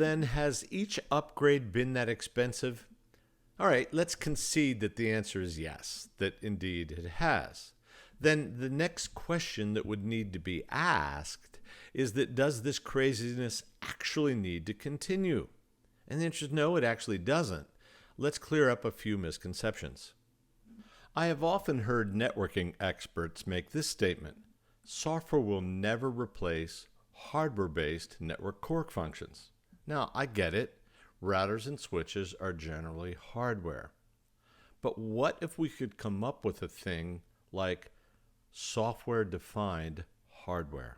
then, has each upgrade been that expensive? All right, let's concede that the answer is yes, that indeed it has. Then the next question that would need to be asked is that does this craziness actually need to continue? And the answer is no, it actually doesn't. Let's clear up a few misconceptions. I have often heard networking experts make this statement: software will never replace hardware-based network core functions. Now, I get it. Routers and switches are generally hardware. But what if we could come up with a thing like software-defined hardware?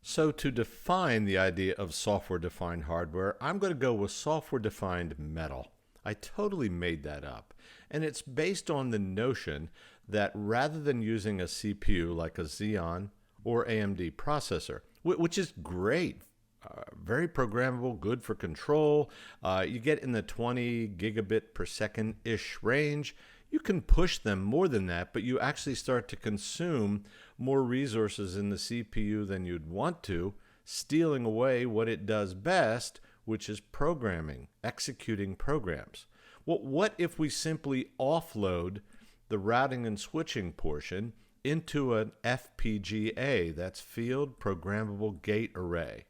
So to define the idea of software-defined hardware, I'm going to go with software-defined metal. I totally made that up. And it's based on the notion that rather than using a CPU like a Xeon or AMD processor, which is great, very programmable, good for control, you get in the 20 gigabit per second-ish range. You can push them more than that, but you actually start to consume more resources in the CPU than you'd want to, stealing away what it does best, which is programming, executing programs. Well, what if we simply offload the routing and switching portion into an FPGA, that's Field Programmable Gate Array?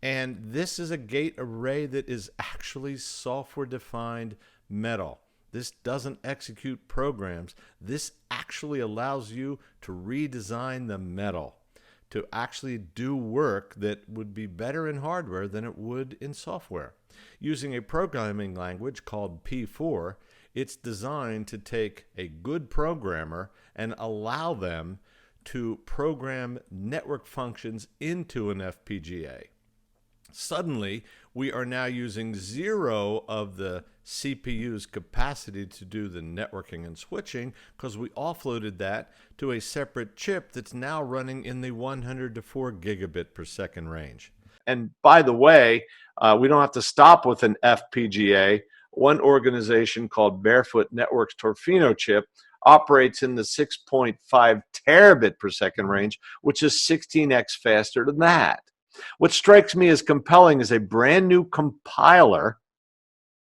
And this is a gate array that is actually software-defined metal. This doesn't execute programs. This actually allows you to redesign the metal to actually do work that would be better in hardware than it would in software. Using a programming language called P4, it's designed to take a good programmer and allow them to program network functions into an FPGA. Suddenly, we are now using zero of the CPU's capacity to do the networking and switching because we offloaded that to a separate chip that's now running in the 100 to 4 gigabit per second range. And by the way, we don't have to stop with an FPGA. One organization called Barefoot Networks Torfino chip operates in the 6.5 terabit per second range, which is 16x faster than that. What strikes me as compelling is a brand new compiler.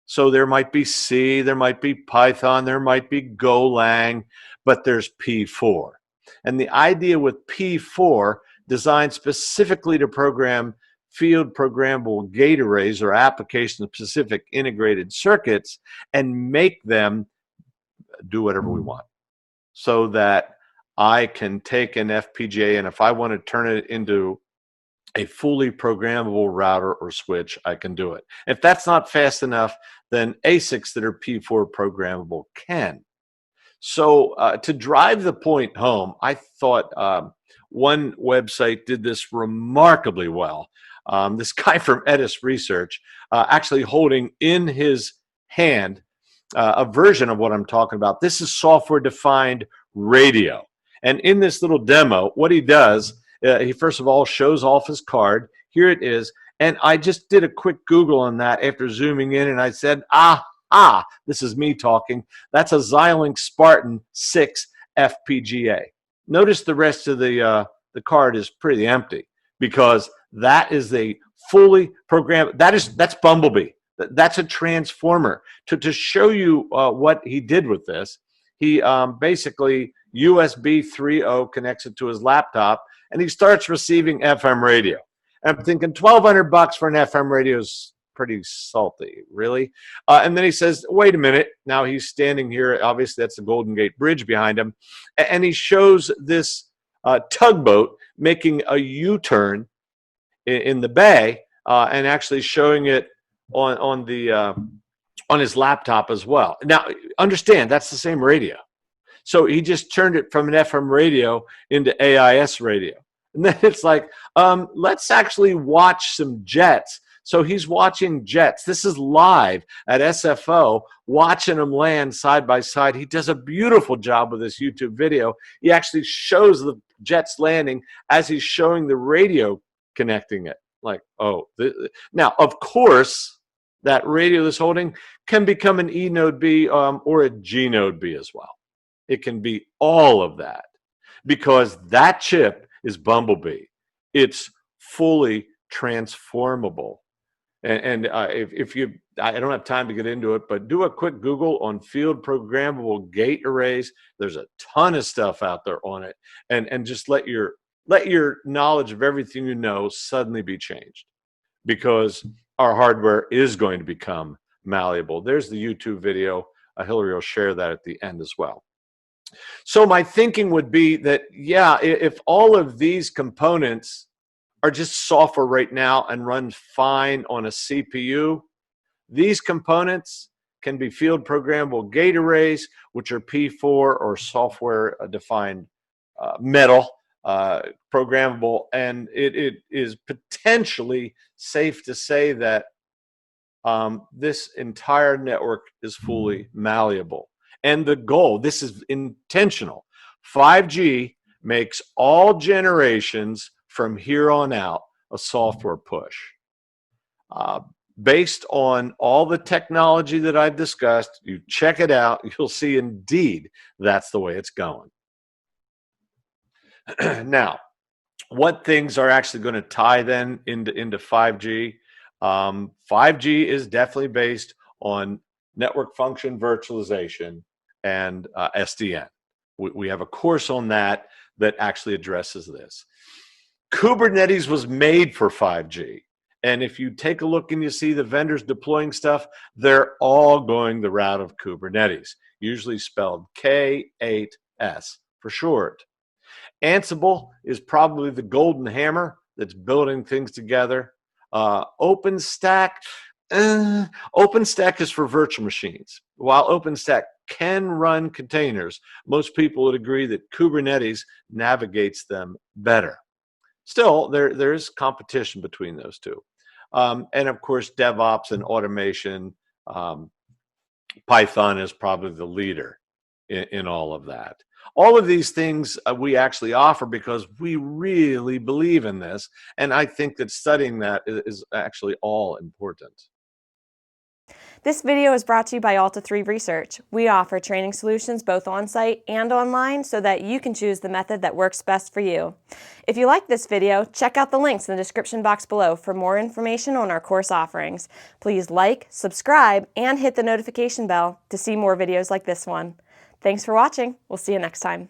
So there might be C, there might be Python, there might be Golang, but there's P4. And the idea with P4, designed specifically to program field programmable gate arrays or application-specific integrated circuits and make them do whatever we want. So that I can take an FPGA and if I want to turn it into a fully programmable router or switch, I can do it. If that's not fast enough, then ASICs that are P4 programmable can. So to drive the point home, I thought one website did this remarkably well. This guy from Alta3 Research actually holding in his hand a version of what I'm talking about. This is software-defined radio. And in this little demo, what he does, he first of all shows off his card. Here it is. And I just did a quick Google on that after zooming in, and I said, this is me talking. That's a Xilinx Spartan 6 FPGA. Notice the rest of the card is pretty empty because that is a fully programmed, that's Bumblebee. That's a transformer. To show you what he did with this, he basically USB 3.0 connects it to his laptop, and he starts receiving FM radio. And I'm thinking $1,200 for an FM radio is pretty salty, really. And then he says, wait a minute. Now he's standing here. Obviously, that's the Golden Gate Bridge behind him. And he shows this tugboat making a U-turn in the bay and actually showing it on his laptop as well. Now, understand, that's the same radio. So he just turned it from an FM radio into AIS radio. And then it's like, let's actually watch some jets. So he's watching jets. This is live at SFO, watching them land side by side. He does a beautiful job with this YouTube video. He actually shows the jets landing as he's showing the radio connecting it. Like, now, of course, that radio that's holding can become an E node B or a G node B as well. It can be all of that because that chip is Bumblebee. It's fully transformable. If you, I don't have time to get into it, but do a quick Google on field programmable gate arrays. There's a ton of stuff out there on it, and just let your knowledge of everything you know suddenly be changed, because our hardware is going to become malleable. There's the YouTube video. Hillary will share that at the end as well. So my thinking would be that, yeah, if all of these components are just software right now and run fine on a CPU, these components can be field programmable gate arrays, which are P4 or software defined metal programmable. And it is potentially safe to say that this entire network is fully malleable. And the goal, this is intentional, 5G makes all generations from here on out a software push. Based on all the technology that I've discussed, you check it out, you'll see indeed that's the way it's going. Now, what things are actually going to tie then into 5G? 5G is definitely based on network function virtualization and SDN. We have a course on that actually addresses this. Kubernetes was made for 5G. And if you take a look and you see the vendors deploying stuff, they're all going the route of Kubernetes, usually spelled K8S for short. Ansible is probably the golden hammer that's building things together. OpenStack is for virtual machines. While OpenStack can run containers, most people would agree that Kubernetes navigates them better. Still, there is competition between those two. And of course, DevOps and automation, Python is probably the leader in all of that. All of these things we actually offer because we really believe in this. And I think that studying that is actually all important. This video is brought to you by Alta3 Research. We offer training solutions both on-site and online so that you can choose the method that works best for you. If you like this video, check out the links in the description box below for more information on our course offerings. Please like, subscribe, and hit the notification bell to see more videos like this one. Thanks for watching. We'll see you next time.